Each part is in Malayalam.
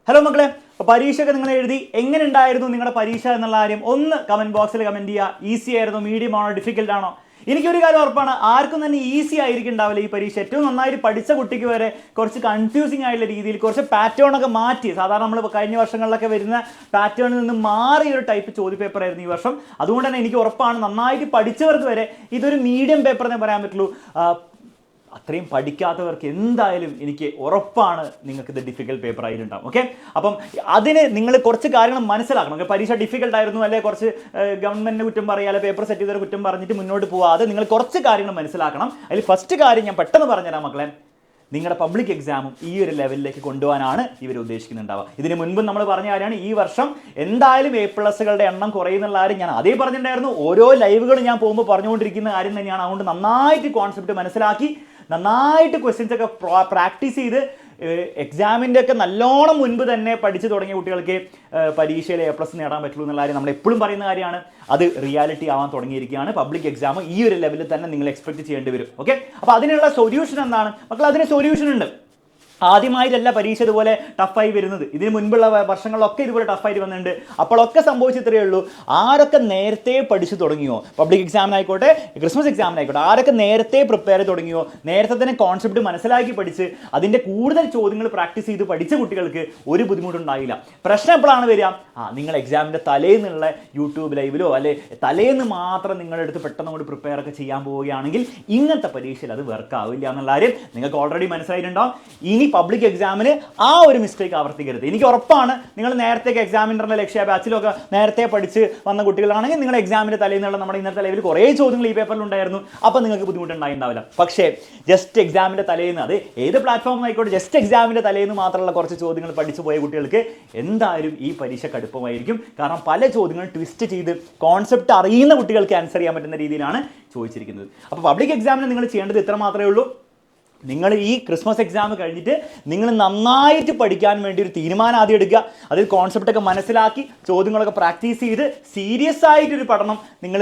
ഹലോ മക്കളെ, പരീക്ഷയൊക്കെ നിങ്ങൾ എഴുതി എങ്ങനെ ഉണ്ടായിരുന്നു നിങ്ങളുടെ പരീക്ഷ എന്നുള്ള കാര്യം ഒന്ന് കമൻറ്റ് ബോക്സിൽ കമൻറ്റ് ചെയ്യുക. ഈസി ആയിരുന്നോ, മീഡിയം ആണോ, ഡിഫിക്കൽട്ട് ആണോ? എനിക്കൊരു കാര്യം ഉറപ്പാണ്, ആർക്കും തന്നെ ഈസി ആയിരിക്കും ഉണ്ടാവില്ല ഈ പരീക്ഷ. ഏറ്റവും നന്നായിട്ട് പഠിച്ച കുട്ടിക്ക് വരെ കുറച്ച് കൺഫ്യൂസിങ് ആയിട്ടുള്ള രീതിയിൽ കുറച്ച് പാറ്റേൺ ഒക്കെ മാറ്റി, സാധാരണ നമ്മൾ കഴിഞ്ഞ വർഷങ്ങളിലൊക്കെ വരുന്ന പാറ്റേണിൽ നിന്ന് മാറിയ ഒരു ടൈപ്പ് ചോദ്യപേപ്പർ ആയിരുന്നു ഈ വർഷം. അതുകൊണ്ട് തന്നെ എനിക്ക് ഉറപ്പാണ് നന്നായിട്ട് പഠിച്ചവർക്ക് വരെ ഇതൊരു മീഡിയം പേപ്പർ എന്നേ പറയാൻ പറ്റുള്ളൂ. അത്രയും പഠിക്കാത്തവർക്ക് എന്തായാലും എനിക്ക് ഉറപ്പാണ് നിങ്ങൾക്കിത് ഡിഫിക്കൽട്ട് പേപ്പർ ആയിട്ടുണ്ടാവും. ഓക്കെ, അപ്പം അതിന് നിങ്ങൾ കുറച്ച് കാര്യങ്ങൾ മനസ്സിലാക്കണം. ഓക്കെ, പരീക്ഷ ഡിഫിക്കൽട്ട് ആയിരുന്നു അല്ലെ, കുറച്ച് ഗവൺമെൻറ്റിന് കുറ്റം പറയുക, അല്ലെ പേപ്പർ സെറ്റ് ചെയ്തൊരു കുറ്റം പറഞ്ഞിട്ട് മുന്നോട്ട് പോകാതെ നിങ്ങൾ കുറച്ച് കാര്യങ്ങൾ മനസ്സിലാക്കണം. അതിൽ ഫസ്റ്റ് കാര്യം ഞാൻ പെട്ടെന്ന് പറഞ്ഞുതരാം മക്കളെ. നിങ്ങളുടെ പബ്ലിക് എക്സാമും ഈ ഒരു ലെവലിലേക്ക് കൊണ്ടുപോകാനാണ് ഇവർ ഉദ്ദേശിക്കുന്നുണ്ടാവുക. ഇതിന് മുൻപ് നമ്മൾ പറഞ്ഞ കാര്യമാണ്, ഈ വർഷം എന്തായാലും A+കളുടെ എണ്ണം കുറയുന്നുള്ള കാര്യം ഞാൻ അതേ പറഞ്ഞിട്ടുണ്ടായിരുന്നു. ഓരോ ലൈവുകളും ഞാൻ പോകുമ്പോൾ പറഞ്ഞുകൊണ്ടിരിക്കുന്ന കാര്യം തന്നെയാണ്. അതുകൊണ്ട് നന്നായിട്ട് കോൺസെപ്റ്റ് മനസ്സിലാക്കി നന്നായിട്ട് ക്വസ്റ്റ്യൻസ് ഒക്കെ പ്രാക്ടീസ് ചെയ്ത് എക്സാമിൻ്റെ ഒക്കെ നല്ലോണം മുൻപ് തന്നെ പഠിച്ചു തുടങ്ങിയ കുട്ടികൾക്ക് പരീക്ഷയിൽ A+ നേടാൻ പറ്റുള്ളൂ എന്നുള്ള കാര്യം നമ്മൾ എപ്പോഴും പറയുന്ന കാര്യമാണ്. അത് റിയാലിറ്റി ആവാൻ തുടങ്ങിയിരിക്കുകയാണ്. പബ്ലിക് എക്സാം ഈ ഒരു ലെവലിൽ തന്നെ നിങ്ങൾ എക്സ്പെക്ട് ചെയ്യേണ്ടി വരും. ഓക്കെ, അപ്പോൾ അതിനുള്ള സൊല്യൂഷൻ എന്താണ് മക്കൾ? അതിന് സൊല്യൂഷൻ ഉണ്ട്. ആദ്യമായിട്ടല്ല പരീക്ഷ ഇതുപോലെ ടഫായി വരുന്നത്. ഇതിന് മുൻപുള്ള വർഷങ്ങളിലൊക്കെ ഇതുപോലെ ടഫായിട്ട് വന്നിട്ടുണ്ട്. അപ്പോഴൊക്കെ സംഭവിച്ചിത്രയേ ഉള്ളൂ, ആരൊക്കെ നേരത്തെ പഠിച്ചു തുടങ്ങിയോ, പബ്ലിക് എക്സാമിനായിക്കോട്ടെ ക്രിസ്മസ് എക്സാമിനായിക്കോട്ടെ, ആരൊക്കെ നേരത്തെ പ്രിപ്പയർ തുടങ്ങിയോ, നേരത്തെ തന്നെ കോൺസെപ്റ്റ് മനസ്സിലാക്കി പഠിച്ച് അതിൻ്റെ കൂടുതൽ ചോദ്യങ്ങൾ പ്രാക്ടീസ് ചെയ്ത് പഠിച്ച കുട്ടികൾക്ക് ഒരു ബുദ്ധിമുട്ടുണ്ടായില്ല. പ്രശ്നം എപ്പോഴാണ് വരിക? നിങ്ങൾ എക്സാമിൻ്റെ തലേന്നുള്ള യൂട്യൂബ് ലൈവിലോ അല്ലെ തലേന്ന് മാത്രം നിങ്ങളുടെ അടുത്ത് പെട്ടെന്ന് കൊണ്ട് പ്രിപ്പയർ ഒക്കെ ചെയ്യാൻ പോവുകയാണെങ്കിൽ ഇങ്ങനത്തെ പരീക്ഷയിൽ അത് വർക്ക് ആവില്ല എന്നുള്ള കാര്യം നിങ്ങൾക്ക് ഓൾറെഡി മനസ്സിലായിട്ടുണ്ടാവും. ഇനി പബ്ലിക് എക്സാമിന് ആ ഒരു മിസ്റ്റേക്ക് ആവർത്തിക്കരുത്. എനിക്ക് ഉറപ്പാണ് നിങ്ങൾ നേരത്തെ എക്സാമിൻ്റെ ലക്ഷ്യ ബാച്ചിലൊക്കെ നേരത്തെ പഠിച്ച് വന്ന കുട്ടികളാണെങ്കിൽ നിങ്ങൾ എക്സാമിൻ്റെ തലേന്നുള്ള നമ്മുടെ ഇന്നത്തെ ലൈവിൽ കുറേ ചോദ്യങ്ങൾ ഈ പേപ്പറിൽ ഉണ്ടായിരുന്നു. അപ്പോൾ നിങ്ങൾക്ക് ബുദ്ധിമുട്ടുണ്ടായിണ്ടാവില്ല. പക്ഷേ ജസ്റ്റ് എക്സാമിൻ്റെ തലേന്ന്, അത് ഏത് പ്ലാറ്റ്ഫോം ആയിക്കോട്ടെ, ജസ്റ്റ് എക്സാമിൻ്റെ തലേന്ന് മാത്രമുള്ള കുറച്ച് ചോദ്യങ്ങൾ പഠിച്ചു പോയ കുട്ടികൾക്ക് എന്തായാലും ഈ പരീക്ഷ കടുപ്പമായിരിക്കും. കാരണം പല ചോദ്യങ്ങളും ട്വിസ്റ്റ് ചെയ്ത് കോൺസെപ്റ്റ് അറിയുന്ന കുട്ടികൾക്ക് ആൻസർ ചെയ്യാൻ പറ്റുന്ന രീതിയിലാണ് ചോദിച്ചിരിക്കുന്നത്. അപ്പോൾ പബ്ലിക് എക്സാമിന് നിങ്ങൾ ചെയ്യേണ്ടത് ഇത്ര മാത്രമേ ഉള്ളൂ. നിങ്ങൾ ഈ ക്രിസ്മസ് എക്സാം കഴിഞ്ഞിട്ട് നിങ്ങൾ നന്നായിട്ട് പഠിക്കാൻ വേണ്ടി ഒരു തീരുമാനം ആദ്യം എടുക്കുക. അതിൽ കോൺസെപ്റ്റൊക്കെ മനസ്സിലാക്കി ചോദ്യങ്ങളൊക്കെ പ്രാക്ടീസ് ചെയ്ത് സീരിയസ് ആയിട്ടൊരു പഠനം നിങ്ങൾ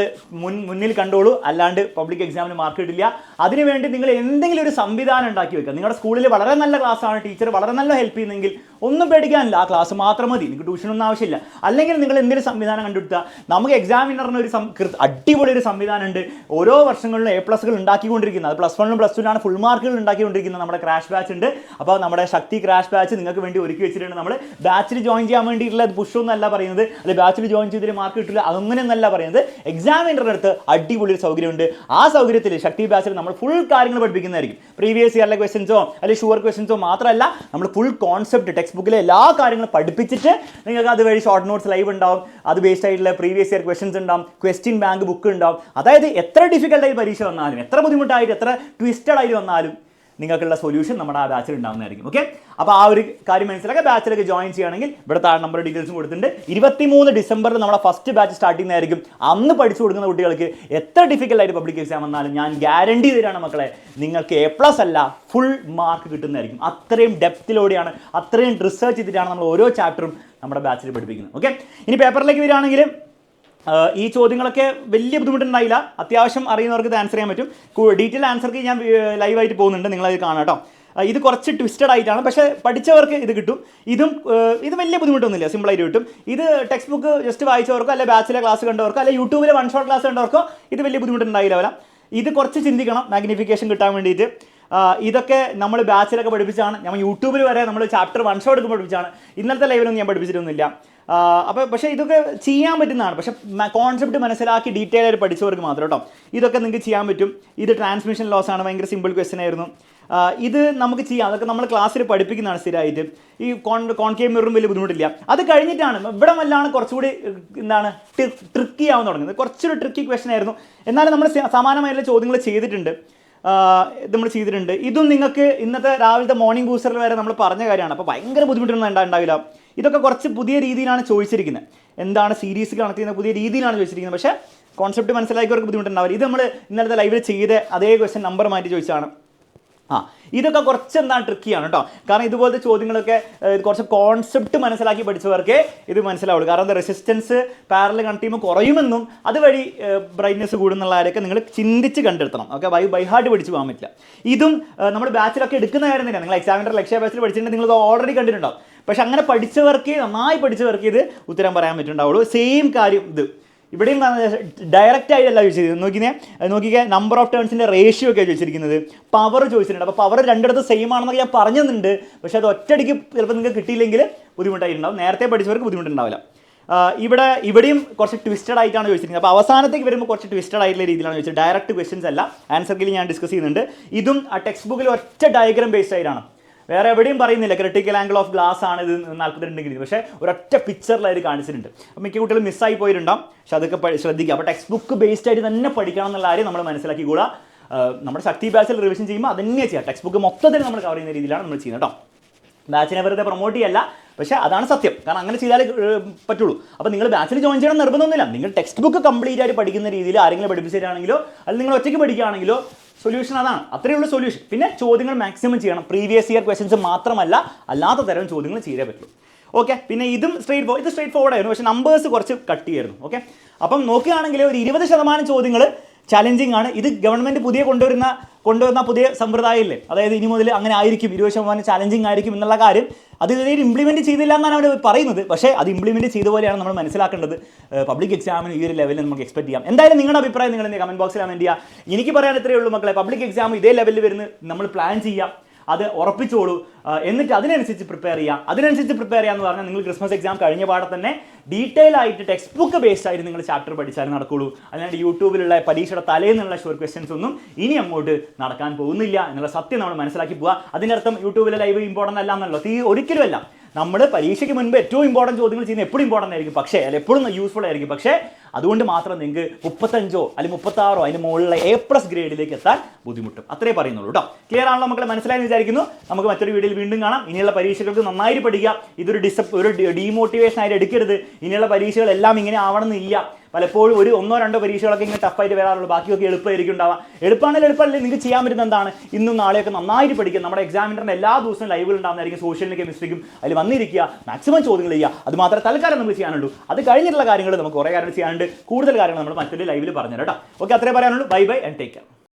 മുന്നിൽ കണ്ടോളൂ. അല്ലാണ്ട് പബ്ലിക് എക്സാമിന് മാർക്ക് കിട്ടില്ല. അതിനുവേണ്ടി നിങ്ങൾ എന്തെങ്കിലും ഒരു സംവിധാനം ഉണ്ടാക്കി വെക്കുക. നിങ്ങളുടെ സ്കൂളിൽ വളരെ നല്ല ക്ലാസ്സാണ്, ടീച്ചർ വളരെ നല്ല ഹെൽപ്പ് ചെയ്യുന്നെങ്കിൽ ഒന്നും പേടിക്കാനില്ല, ആ ക്ലാസ് മാത്രം മതി, നിങ്ങൾക്ക് ട്യൂഷനൊന്നും ആവശ്യമില്ല. അല്ലെങ്കിൽ നിങ്ങൾ എന്തെങ്കിലും സംവിധാനം കണ്ടുപിടുത്തുക. നമുക്ക് എക്സാമിനറിന് ഒരു അടിപൊളി ഒരു സംവിധാനം ഉണ്ട്. ഓരോ വർഷങ്ങളിലും A+കൾ ഉണ്ടാക്കിക്കൊണ്ടിരിക്കുന്നത്, അത് +1 +2 ഫുൾ മാർക്കുകൾ ഉണ്ടാക്കിക്കൊണ്ടിരിക്കുന്നത് നമ്മുടെ ക്രാഷ് ബാച്ച് ഉണ്ട്. അപ്പോൾ നമ്മുടെ ശക്തി ക്രാഷ് ബാച്ച് നിങ്ങൾക്ക് വേണ്ടി ഒരുക്കി വെച്ചിട്ടുണ്ട്. നമ്മൾ ബാച്ചിൽ ജോയിൻ ചെയ്യാൻ വേണ്ടിയിട്ടുള്ള പുഷൊന്നും അല്ല പറയുന്നത്, അല്ലെങ്കിൽ ബാച്ചിൽ ജോയിൻ ചെയ്തിട്ട് മാർക്ക് കിട്ടില്ല അങ്ങനെയൊന്നല്ല പറയുന്നത്. എക്സാമിനറുടെ അടുത്ത് അടിപൊളി ഒരു സൗകര്യമുണ്ട്. ആ സൗകര്യത്തിൽ ശക്തി ബാച്ചിൽ നമ്മൾ ഫുൾ കാര്യങ്ങൾ പഠിപ്പിക്കുന്നതായിരിക്കും. പ്രീവിയസ് ഇയറിലെ ക്വസ്റ്റ്യൻസോ അല്ലെങ്കിൽ ഷുവർ ക്വസ്റ്റ്യൻസോ മാത്രമല്ല, നമ്മൾ ഫുൾ കോൺസെപ്റ്റ് ടെക്സ്റ്റ് ബുക്കിലെ എല്ലാ കാര്യങ്ങളും പഠിപ്പിച്ചിട്ട് നിങ്ങൾക്ക് അതുവഴി ഷോർട്ട് നോട്ട്സ് ലൈവ് ഉണ്ടാവും. അത് ബേസ്ഡ് ആയിട്ടുള്ള പ്രീവിയസ് ഇയർ ക്വസ്റ്റ്യൻസ് ഉണ്ടാവും, ക്വസ്റ്റ്യൻ ബാങ്ക് ബുക്ക് ഉണ്ടാവും. അതായത് എത്ര ഡിഫിക്കൽട്ടായി പരീക്ഷ വന്നാലും, എത്ര ബുദ്ധിമുട്ടായിട്ട്, എത്ര ട്വിസ്റ്റഡ് ആയിട്ട് വന്നാലും നിങ്ങൾക്കുള്ള സൊല്യൂഷൻ നമ്മുടെ ആ ബാച്ചിൽ ഉണ്ടാകുന്നതായിരിക്കും. ഓക്കെ, അപ്പോൾ ആ ഒരു കാര്യം മനസ്സിലാക്കുക. ബാച്ചിലൊക്കെ ജോയിൻ ചെയ്യുകയാണെങ്കിൽ ഇവിടെ താഴെ നമ്പർ ഡീറ്റെയിൽസും കൊടുത്തിട്ടുണ്ട്. 23 ഡിസംബറിൽ നമ്മുടെ ഫസ്റ്റ് ബാച്ച് സ്റ്റാർട്ട് ചെയ്യുന്നതായിരിക്കും. അന്ന് പഠിച്ചു കൊടുക്കുന്ന കുട്ടികൾക്ക് എത്ര ഡിഫിക്കൽട്ടായിട്ട് പബ്ലിക് എക്സാം വന്നാലും ഞാൻ ഗ്യാരണ്ടി തരാണ് മക്കളെ, നിങ്ങൾക്ക് A+ അല്ല ഫുൾ മാർക്ക് കിട്ടുന്നതായിരിക്കും. അത്രയും ഡെപ്തിലൂടെയാണ്, അത്രയും റിസർച്ച് ചെയ്തിട്ടാണ് നമ്മൾ ഓരോ ചാപ്റ്ററും നമ്മുടെ ബാച്ചിൽ പഠിപ്പിക്കുന്നത്. ഓക്കെ, ഇനി പേപ്പറിലേക്ക് വരികയാണെങ്കിൽ ഈ ചോദ്യങ്ങളൊക്കെ വലിയ ബുദ്ധിമുട്ടുണ്ടായില്ല. അത്യാവശ്യം അറിയുന്നവർക്ക് ഇത് ആൻസർ ചെയ്യാൻ പറ്റും. ഡീറ്റെയിൽ ആൻസർക്ക് ഞാൻ ലൈവായിട്ട് പോകുന്നുണ്ട്, നിങ്ങളത് കാണാം കേട്ടോ. ഇത് കുറച്ച് ട്വിസ്റ്റഡ് ആയിട്ടാണ്, പക്ഷേ പഠിച്ചവർക്ക് ഇത് കിട്ടും. ഇത് വലിയ ബുദ്ധിമുട്ടൊന്നുമില്ല, സിമ്പിളായിട്ട് കിട്ടും. ഇത് ടെക്സ്റ്റ് ബുക്ക് ജസ്റ്റ് വായിച്ചവർക്കോ അല്ലെങ്കിൽ ബാച്ചിലെ ക്ലാസ് കണ്ടവർക്കോ അല്ലെങ്കിൽ യൂട്യൂബിലെ വൺ ഷോട്ട് ക്ലാസ് കണ്ടവർക്കോ ഇത് വലിയ ബുദ്ധിമുട്ടുണ്ടായില്ല. ഇത് കുറച്ച് ചിന്തിക്കണം മാഗ്നിഫിക്കേഷൻ കിട്ടാൻ വേണ്ടിയിട്ട്. ഇതൊക്കെ നമ്മൾ ബാച്ചിലൊക്കെ പഠിപ്പിച്ചാണ്, നമ്മൾ യൂട്യൂബിൽ വരെ നമ്മൾ ചാപ്റ്റർ വൺ ഷോട്ട് ഒക്കെ പഠിപ്പിച്ചാണ്. ഇന്നത്തെ ലൈവിലൊന്നും ഞാൻ പഠിപ്പിച്ചിട്ടൊന്നുമില്ല. അപ്പോൾ പക്ഷേ ഇതൊക്കെ ചെയ്യാൻ പറ്റുന്നതാണ്. പക്ഷേ കോൺസെപ്റ്റ് മനസ്സിലാക്കി ഡീറ്റെയിൽ ആയിട്ട് പഠിച്ചവർക്ക് മാത്രം കേട്ടോ ഇതൊക്കെ നിങ്ങൾക്ക് ചെയ്യാൻ പറ്റും. ഇത് ട്രാൻസ്മിഷൻ ലോസ് ആണ്, ഭയങ്കര സിമ്പിൾ ക്വസ്റ്റ്യൻ ആയിരുന്നു. ഇത് നമുക്ക് ചെയ്യാം, അതൊക്കെ നമ്മൾ ക്ലാസ്സിൽ പഠിപ്പിക്കുന്നതാണ് സ്ഥിരമായിട്ട്. ഈ കോൺകേവ് മിററും വലിയ ബുദ്ധിമുട്ടില്ല. അത് കഴിഞ്ഞിട്ടാണ് ഇവിടെ വല്ലാണ് കുറച്ചുകൂടി എന്താണ് ട്രിക്കി ആവാൻ തുടങ്ങുന്നത്. കുറച്ചൊരു ട്രിക്കി ക്വസ്റ്റ്യൻ ആയിരുന്നു. എന്നാലും നമ്മൾ സമാനമായിട്ടുള്ള ചോദ്യങ്ങൾ ചെയ്തിട്ടുണ്ട്. ഇതും നിങ്ങൾക്ക് ഇന്നത്തെ രാവിലത്തെ മോർണിംഗ് ബൂസ്റ്ററിൽ വരെ നമ്മൾ പറഞ്ഞ കാര്യമാണ്. അപ്പോൾ ഭയങ്കര ബുദ്ധിമുട്ടൊന്നും ഉണ്ടാവില്ല. ഇതൊക്കെ കുറച്ച് പുതിയ രീതിയിലാണ് ചോദിച്ചിരിക്കുന്നത്. എന്താണ് സീരീസ് കണക്ട് ചെയ്യുന്ന പുതിയ രീതിയിലാണ് ചോദിച്ചിരിക്കുന്നത്. പക്ഷേ കോൺസെപ്റ്റ് മനസ്സിലാക്കിയവർക്ക് ബുദ്ധിമുട്ടുണ്ടാവില്ല. ഇത് നമ്മൾ ഇന്നലത്തെ ലൈവിൽ ചെയ്ത അതേ ക്വസ്റ്റ്യൻ നമ്പർ മാറ്റി ചോദിച്ചതാണ്. ഇതൊക്കെ കുറച്ച് എന്താണ് ട്രിക്കിയാണ് കേട്ടോ. കാരണം ഇതുപോലത്തെ ചോദ്യങ്ങളൊക്കെ കുറച്ച് കോൺസെപ്റ്റ് മനസ്സിലാക്കി പഠിച്ചവർക്ക് ഇത് മനസ്സിലാവുള്ളൂ. കാരണം റെസിസ്റ്റൻസ് പാരലൽ കണക്ട് ചെയ്യുമ്പോൾ കുറയുമെന്നും അതുവഴി ബ്രൈറ്റ്നസ് കൂടുന്നുള്ള കാര്യമൊക്കെ നിങ്ങൾ ചിന്തിച്ച് കണ്ടെടുത്തണം. ഓക്കെ, ബൈ ഹാർട്ട് പഠിച്ച് പോകാൻ പറ്റില്ല. ഇതും നമ്മൾ ബാച്ചിലൊക്കെ എടുക്കുന്ന കാര്യം തന്നെയാണ്. നിങ്ങൾ എക്സാമിനർ ലക്ഷ്യ ബാച്ചിൽ പഠിച്ചിട്ടുണ്ടെങ്കിൽ നിങ്ങൾ ഓൾറെഡി കണ്ടിട്ടുണ്ടാവും. പക്ഷെ അങ്ങനെ പഠിച്ചവർക്ക്, നന്നായി പഠിച്ചവർക്ക് ഇത് ഉത്തരം പറയാൻ പറ്റുന്നുണ്ടാവുള്ളൂ. സെയിം കാര്യം ഇത് ഇവിടെയും ഡയറക്റ്റ് ആയിട്ടല്ല ചോദിച്ചിരിക്കുന്നത്. നോക്കിക്കേ നമ്പർ ഓഫ് ടേൺസിൻ്റെ റേഷ്യോ ഒക്കെ ചോദിച്ചിരിക്കുന്നത്, പവർ ചോദിച്ചിട്ടുണ്ട്. അപ്പോൾ പവർ രണ്ടിടത്ത് സെയിം ആണെന്നൊക്കെ ഞാൻ പറഞ്ഞിട്ടുണ്ട്, പക്ഷേ അത് ഒറ്റയടിക്ക് ചിലപ്പോൾ നിങ്ങൾക്ക് കിട്ടിയില്ലെങ്കിൽ ബുദ്ധിമുട്ടായിട്ടുണ്ടാവും. നേരത്തെ പഠിച്ചവർക്ക് ബുദ്ധിമുട്ടുണ്ടാവില്ല. ഇവിടെയും കുറച്ച് ട്വിസ്റ്റഡ് ആയിട്ടാണ് ചോദിച്ചിരിക്കുന്നത്. അപ്പോൾ അവസാനത്തേക്ക് വരുമ്പോൾ കുറച്ച് ട്വിസ്റ്റഡ് ആയിട്ടുള്ള രീതിയിലാണ് ചോദിച്ചത്. ഡയറക്റ്റ് ക്വസ്റ്റ്യൻസ് അല്ല. ആൻസർ കീയിൽ ഞാൻ ഡിസ്കസ് ചെയ്യുന്നുണ്ട്. ഇതും ആ ടെക്സ്റ്റ് ബുക്കിൽ ഒറ്റ ഡയഗ്രാം ബേസ്ഡ് ആയിട്ടാണ്, വേറെ എവിടെയും പറയുന്നില്ല ക്രിട്ടിക്കൽ ആംഗിൾ ഓഫ് ഗ്ലാസ് ആണ് ഇത് 42 ഡിഗ്രി, പക്ഷേ ഒരൊറ്റ പിക്ചറിലായിട്ട് കാണിച്ചിട്ടുണ്ട്. അപ്പോൾ മിക്ക കുട്ടികളും മിസ്സായി പോയിട്ടുണ്ടാവും, പക്ഷെ അതൊക്കെ ശ്രദ്ധിക്കുക. അപ്പോൾ ടെക്സ്റ്റ് ബുക്ക് ബേസ്ഡ് ആയിട്ട് തന്നെ പഠിക്കണം എന്നുള്ള കാര്യം നമ്മൾ മനസ്സിലാക്കിക്കൂടാ. നമ്മുടെ ശക്തി ബാച്ചിൽ റിവിഷൻ ചെയ്യുമ്പോൾ അതന്നെ ചെയ്യാം. ടെക്സ്റ്റ് ബുക്ക് മൊത്തത്തിൽ നമ്മൾ കവർ ചെയ്യുന്ന രീതിയിലാണ് നമ്മൾ ചെയ്യുന്നത് കേട്ടോ. ബാച്ചിനെ വെറുതെ പ്രൊമോട്ട് ചെയ്യല്ല, പക്ഷേ അതാണ് സത്യം. കാരണം അങ്ങനെ ചെയ്താലേ പറ്റുള്ളൂ. അപ്പോൾ നിങ്ങൾ ബാച്ചിൽ ജോയിൻ ചെയ്യണം നിർബന്ധമൊന്നുമില്ല. നിങ്ങൾ ടെക്സ്റ്റ് ബുക്ക് കംപ്ലീറ്റ് ആയിട്ട് പഠിക്കുന്ന രീതിയിൽ ആരെങ്കിലും പഠിപ്പിച്ചിട്ടാണെങ്കിലോ അല്ലെങ്കിൽ നിങ്ങൾ ഒറ്റയ്ക്ക് പഠിക്കുകയാണെങ്കിലോ സൊല്യൂഷൻ അതാണ്, അത്രയേ ഉള്ളൂ സൊല്യൂഷൻ. പിന്നെ ചോദ്യങ്ങൾ മാക്സിമം ചെയ്യണം. പ്രീവിയസ് ഇയർ ക്വസ്റ്റൻസ് മാത്രമല്ല, അല്ലാത്ത തരം ചോദ്യങ്ങൾ ചെയ്തേ പറ്റുള്ളൂ. ഓക്കെ, പിന്നെ ഇതും ഇത് സ്ട്രേറ്റ് ഫോർവേഡ് ആയിരുന്നു, പക്ഷേ നമ്പേഴ്സ് കുറച്ച് കട്ട് ചെയ്യായിരുന്നു. ഓക്കെ, അപ്പം നോക്കുകയാണെങ്കിൽ ഒരു 20% ചോദ്യങ്ങൾ ചലഞ്ചിങ് ആണ്. ഇത് ഗവൺമെൻറ് കൊണ്ടുവരുന്ന പുതിയ സമ്പ്രദായമില്ലേ, അതായത് ഇനി മുതൽ അങ്ങനെ ആയിരിക്കും, 20% ചലഞ്ചിങ് ആയിരിക്കും എന്നുള്ള കാര്യം അത് ഇതുവരെ ഇംപ്ലിമെൻറ്റ് ചെയ്തില്ല എന്നാണ് അവർ പറയുന്നത്. പക്ഷേ അത് ഇംപ്ലിമെൻറ്റ് ചെയ്ത പോലെയാണ് നമ്മൾ മനസ്സിലാക്കേണ്ടത്. പബ്ലിക് എക്സാമിന് ഈ ഒരു ലെവലിൽ നമുക്ക് എക്സ്പെക്ട് ചെയ്യാം. എന്തായാലും നിങ്ങളുടെ അഭിപ്രായം നിങ്ങൾ കമൻറ്റ് ബോക്സിൽ കമൻറ്റ് ചെയ്യുക. എനിക്ക് പറയാൻ ഇത്രയേ ഉള്ളൂ മക്കളെ, പബ്ലിക് എക്സാം ഇതേ ലെവലിൽ വരുന്ന നമ്മൾ പ്ലാൻ ചെയ്യാം, അത് ഉറപ്പിച്ചോളൂ. എന്നിട്ട് അതിനനുസരിച്ച് പ്രിപ്പയർ ചെയ്യാമെന്ന് പറഞ്ഞാൽ നിങ്ങൾ ക്രിസ്മസ് എക്സാം കഴിഞ്ഞ പാടെ തന്നെ ഡീറ്റെയിൽ ആയിട്ട് ടെക്സ്റ്റ് ബുക്ക് ബേസ്ഡ് ആയിട്ട് നിങ്ങൾ ചാപ്റ്റർ പഠിച്ചാലും നടക്കുള്ളൂ. അല്ലാണ്ട് യൂട്യൂബിലുള്ള പരീക്ഷയുടെ തലേന്നുള്ള ഷോർട്ട് ക്വസ്റ്റ്യൻസ് ഒന്നും ഇനി അങ്ങോട്ട് നടക്കാൻ പോകുന്നില്ല എന്നുള്ള സത്യം നമ്മൾ മനസ്സിലാക്കി പോവുക. അതിനർത്ഥം യൂട്യൂബിലെ ലൈവ് ഇമ്പോർട്ടൻ്റ് അല്ല എന്നല്ലോ, ഒരിക്കലും അല്ല. നമ്മൾ പരീക്ഷയ്ക്ക് മുൻപ് ഏറ്റവും ഇമ്പോർട്ടൻറ്റ് ചോദ്യങ്ങൾ ചെയ്യുന്നത് എപ്പോഴും ഇമ്പോർട്ടൻ്റ് ആയിരിക്കും, പക്ഷേ അല്ല എപ്പോഴും യൂസ്ഫുൾ ആയിരിക്കും. പക്ഷേ അതുകൊണ്ട് മാത്രം നിങ്ങൾക്ക് 35 അല്ലെങ്കിൽ 36 അതിന് മുകളിലുള്ള A+ ഗ്രേഡിലേക്ക് എത്താൻ ബുദ്ധിമുട്ടും. അത്രേ പറയുന്നുള്ളൂ കേട്ടോ. ക്ലിയർ ആണല്ലോ മക്കളെ, മനസ്സിലായെന്ന് വിചാരിക്കുന്നു. നമുക്ക് മറ്റൊരു വീഡിയോയിൽ വീണ്ടും കാണാം. ഇനിയുള്ള പരീക്ഷകൾക്ക് നന്നായിട്ട് പഠിക്കുക. ഇതൊരു ഡീമോട്ടിവേഷൻ ആയിട്ട് എടുക്കരുത്. ഇനിയുള്ള പരീക്ഷകളെല്ലാം ഇങ്ങനെ ആവണമെന്നില്ല. പലപ്പോഴും ഒരു 1-2 പരീക്ഷകളൊക്കെ ഇങ്ങനെ ടഫായിട്ട് വരാറുള്ളൂ, ബാക്കിയൊക്കെ എളുപ്പമായിരിക്കും ഉണ്ടാവുക. എളുപ്പമാണെങ്കിൽ നിങ്ങൾക്ക് ചെയ്യാൻ പറ്റുന്ന എന്താണ്, ഇന്നും നാളെയൊക്കെ നന്നായിട്ട് പഠിക്കുക. നമ്മുടെ എക്സാമിൻ്റെ എല്ലാ ദിവസവും ലൈവുകൾ ഉണ്ടാകുന്നതായിരിക്കും. സോഷ്യലിനും കെമിസ്ട്രിക്കും അതിൽ വന്നിരിക്കുക, മാക്സിമം ചോദ്യങ്ങൾ ചെയ്യുക. അത് മാത്രമേ തൽക്കാലം നമുക്ക് ചെയ്യാനുള്ളൂ. അത് കഴിഞ്ഞിട്ടുള്ള കാര്യങ്ങൾ നമുക്ക് കുറേ കാര്യങ്ങൾ ചെയ്യാനുണ്ട്. കൂടുതൽ കാര്യങ്ങൾ നമ്മൾ മറ്റൊരു ലൈവിൽ പറഞ്ഞുതരാം കേട്ടോ. ഓക്കെ, അത്രേ പറയാനുള്ളൂ. Bye and take care.